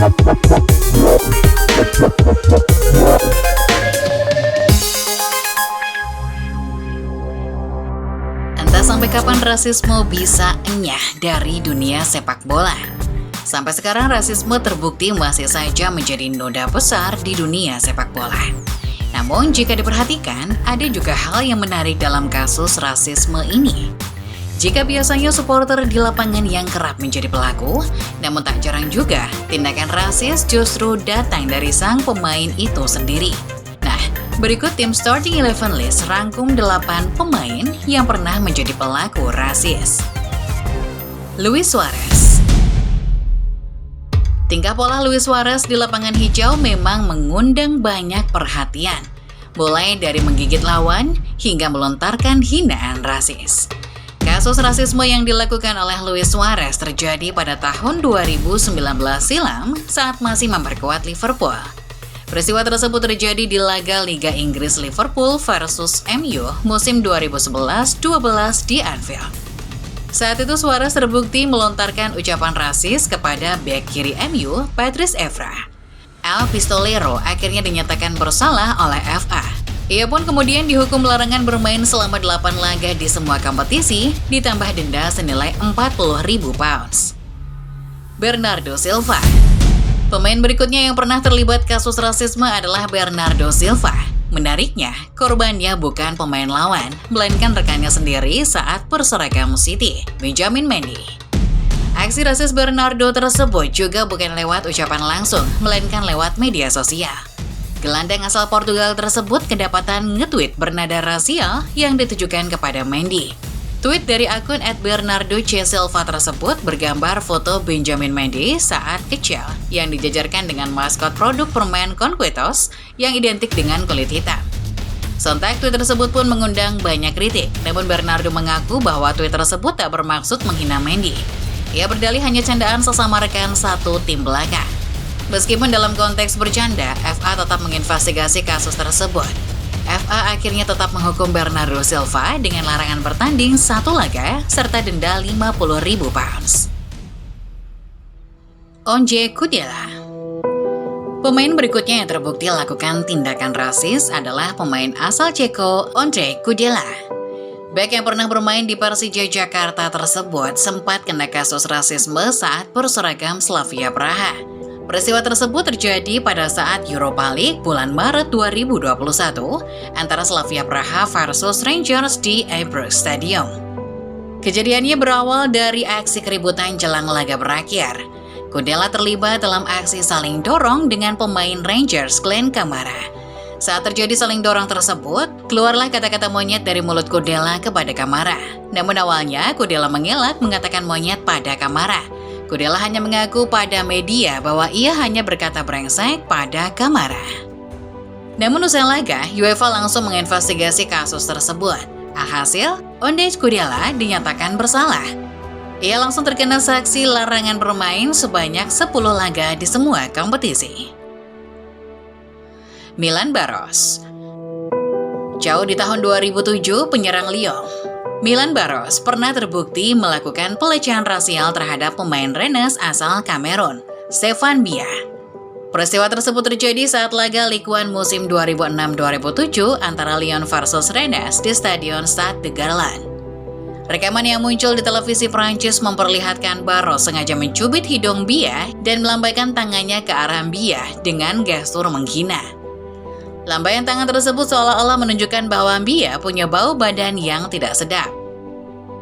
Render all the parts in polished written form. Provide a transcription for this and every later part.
Entah sampai kapan rasisme bisa enyah dari dunia sepak bola. Sampai sekarang rasisme terbukti masih saja menjadi noda besar di dunia sepak bola. Namun jika diperhatikan, ada juga hal yang menarik dalam kasus rasisme ini. Jika biasanya supporter di lapangan yang kerap menjadi pelaku, namun tak jarang juga tindakan rasis justru datang dari sang pemain itu sendiri. Nah, berikut tim Starting 11 List rangkum 8 pemain yang pernah menjadi pelaku rasis. Luis Suarez. Tingkah pola Luis Suarez di lapangan hijau memang mengundang banyak perhatian, mulai dari menggigit lawan hingga melontarkan hinaan rasis. Kasus rasisme yang dilakukan oleh Luis Suarez terjadi pada tahun 2019 silam saat masih memperkuat Liverpool. Peristiwa tersebut terjadi di laga Liga Inggris Liverpool versus MU musim 2011-12 di Anfield. Saat itu Suarez terbukti melontarkan ucapan rasis kepada bek kiri MU, Patrice Evra. El Pistolero akhirnya dinyatakan bersalah oleh FA. Ia pun kemudian dihukum larangan bermain selama 8 laga di semua kompetisi, ditambah denda senilai 40.000 pounds. Bernardo Silva. Pemain berikutnya yang pernah terlibat kasus rasisme adalah Bernardo Silva. Menariknya, korbannya bukan pemain lawan, melainkan rekannya sendiri saat berseragam City, Benjamin Mendy. Aksi rasis Bernardo tersebut juga bukan lewat ucapan langsung, melainkan lewat media sosial. Gelandang asal Portugal tersebut kedapatan nge-tweet bernada rasial yang ditujukan kepada Mendy. Tweet dari akun @BernardoCSilva tersebut bergambar foto Benjamin Mendy saat kecil yang dijajarkan dengan maskot produk permen Conquitos yang identik dengan kulit hitam. Sontak tweet tersebut pun mengundang banyak kritik, namun Bernardo mengaku bahwa tweet tersebut tak bermaksud menghina Mendy. Ia berdalih hanya candaan sesama rekan satu tim belakang. Meskipun dalam konteks bercanda, FA tetap menginvestigasi kasus tersebut. FA akhirnya tetap menghukum Bernardo Silva dengan larangan bertanding 1 laga serta denda 50.000 pounds. Ondrej Kudela. Pemain berikutnya yang terbukti lakukan tindakan rasis adalah pemain asal Ceko, Ondrej Kudela. Bek yang pernah bermain di Persija Jakarta tersebut sempat kena kasus rasisme saat berseragam Slavia Praha. Peristiwa tersebut terjadi pada saat Europa League bulan Maret 2021 antara Slavia Praha versus Rangers di Ibrox Stadium. Kejadiannya berawal dari aksi keributan jelang laga berakhir. Kudela terlibat dalam aksi saling dorong dengan pemain Rangers Glenn Kamara. Saat terjadi saling dorong tersebut, keluarlah kata-kata monyet dari mulut Kudela kepada Kamara. Namun awalnya Kudela mengelak mengatakan monyet pada Kamara. Kudela hanya mengaku pada media bahwa ia hanya berkata brengsek pada Kamara. Namun usai laga, UEFA langsung menginvestigasi kasus tersebut. Alhasil, Ondrej Kudela dinyatakan bersalah. Ia langsung terkena sanksi larangan bermain sebanyak 10 laga di semua kompetisi. Milan Baros. Jauh di tahun 2007, penyerang Lyon, Milan Baros pernah terbukti melakukan pelecehan rasial terhadap pemain Rennes asal Kamerun, Stéphane Biya. Peristiwa tersebut terjadi saat laga Ligue 1 musim 2006-2007 antara Lyon versus Rennes di Stadion Stade de Gerland. Rekaman yang muncul di televisi Prancis memperlihatkan Baros sengaja mencubit hidung Biya dan melambaikan tangannya ke arah Biya dengan gestur menghina. Lambaian tangan tersebut seolah-olah menunjukkan bahwa Biya punya bau badan yang tidak sedap.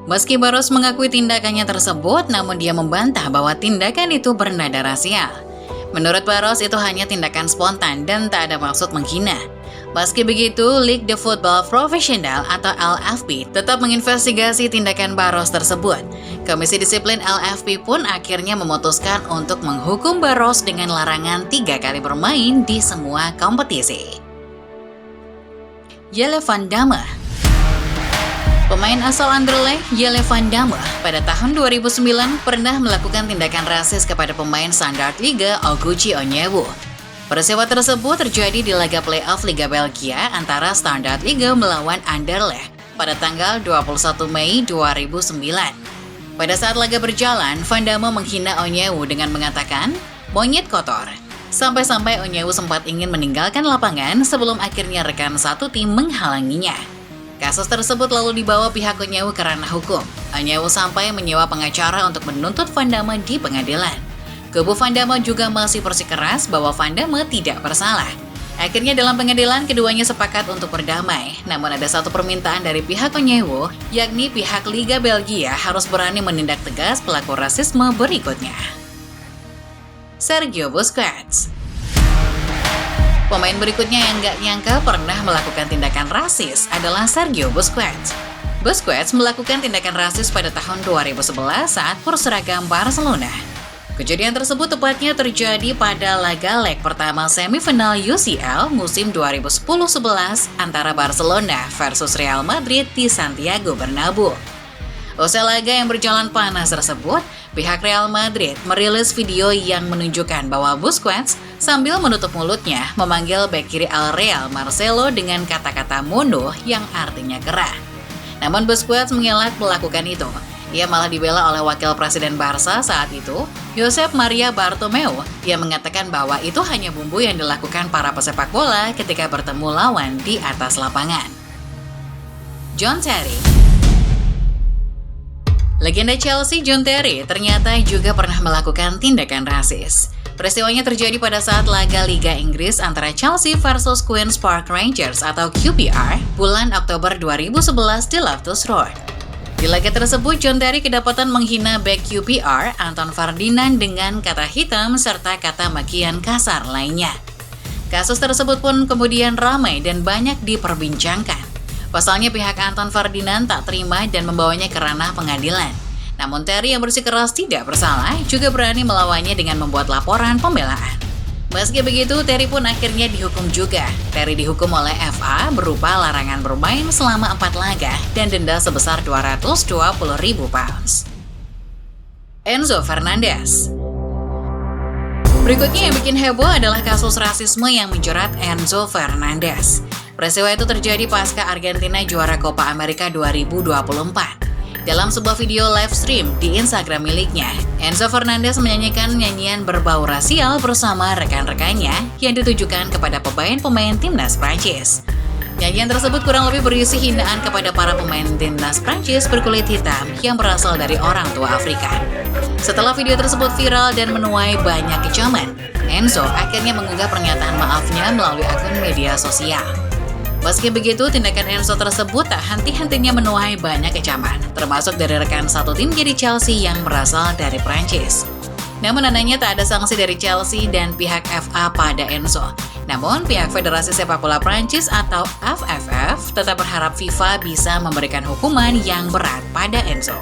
Meski Baros mengakui tindakannya tersebut, namun dia membantah bahwa tindakan itu bernada rasial. Menurut Baros, itu hanya tindakan spontan dan tak ada maksud menghina. Meski begitu, Ligue de Football Professionnel atau LFP tetap menginvestigasi tindakan Baros tersebut. Komisi Disiplin LFP pun akhirnya memutuskan untuk menghukum Baros dengan larangan 3 kali bermain di semua kompetisi. Jelle Van Damme. Pemain asal Anderlecht, Jelle Van Damme, pada tahun 2009 pernah melakukan tindakan rasis kepada pemain Standard Liga Oguchi Onyewu. Peristiwa tersebut terjadi di laga playoff Liga Belgia antara Standard Liga melawan Anderlecht pada tanggal 21 Mei 2009. Pada saat laga berjalan, Van Damme menghina Onyewu dengan mengatakan, monyet kotor. Sampai-sampai Onyewu sempat ingin meninggalkan lapangan sebelum akhirnya rekan satu tim menghalanginya. Kasus tersebut lalu dibawa pihak Onyewu ke ranah hukum. Onyewu sampai menyewa pengacara untuk menuntut Van Damme di pengadilan. Kubu Van Damme juga masih bersikeras bahwa Van Damme tidak bersalah. Akhirnya dalam pengadilan keduanya sepakat untuk berdamai. Namun ada satu permintaan dari pihak Onyewu, yakni pihak Liga Belgia harus berani menindak tegas pelaku rasisme berikutnya. Sergio Busquets. Pemain berikutnya yang nggak nyangka pernah melakukan tindakan rasis adalah Sergio Busquets. Busquets melakukan tindakan rasis pada tahun 2011 saat berseragam Barcelona. Kejadian tersebut tepatnya terjadi pada laga leg pertama semifinal UCL musim 2010-11 antara Barcelona versus Real Madrid di Santiago Bernabeu. Usai laga yang berjalan panas tersebut, pihak Real Madrid merilis video yang menunjukkan bahwa Busquets sambil menutup mulutnya memanggil bek kiri Al Real Marcelo dengan kata-kata mono yang artinya gerah. Namun Busquets mengelak melakukan itu. Ia malah dibela oleh wakil presiden Barca saat itu, Josep Maria Bartomeu, yang mengatakan bahwa itu hanya bumbu yang dilakukan para pesepak bola ketika bertemu lawan di atas lapangan. John Terry. Legenda Chelsea John Terry ternyata juga pernah melakukan tindakan rasis. Peristiwanya terjadi pada saat laga Liga Inggris antara Chelsea versus Queen's Park Rangers atau QPR bulan Oktober 2011 di Loftus Road. Di laga tersebut, John Terry kedapatan menghina bek QPR Anton Ferdinand dengan kata hitam serta kata makian kasar lainnya. Kasus tersebut pun kemudian ramai dan banyak diperbincangkan. Pasalnya pihak Anton Ferdinand tak terima dan membawanya ke ranah pengadilan. Namun Terry yang bersikeras tidak bersalah juga berani melawannya dengan membuat laporan pembelaan. Meski begitu, Terry pun akhirnya dihukum juga. Terry dihukum oleh FA berupa larangan bermain selama 4 laga dan denda sebesar 220.000 pounds. Enzo Fernandez. Berikutnya yang bikin heboh adalah kasus rasisme yang menjerat Enzo Fernandez. Peristiwa itu terjadi pasca Argentina juara Copa America 2024. Dalam sebuah video live stream di Instagram miliknya, Enzo Fernandez menyanyikan nyanyian berbau rasial bersama rekan-rekannya yang ditujukan kepada pemain-pemain timnas Prancis. Nyanyian tersebut kurang lebih berisi hinaan kepada para pemain timnas Prancis berkulit hitam yang berasal dari orang tua Afrika. Setelah video tersebut viral dan menuai banyak kecaman, Enzo akhirnya mengunggah pernyataan maafnya melalui akun media sosial. Meski begitu, tindakan Enzo tersebut tak henti-hentinya menuai banyak kecaman, termasuk dari rekan satu tim jadi Chelsea yang berasal dari Prancis. Namun anehnya tak ada sanksi dari Chelsea dan pihak FA pada Enzo. Namun pihak Federasi Sepak Bola Prancis atau FFF tetap berharap FIFA bisa memberikan hukuman yang berat pada Enzo.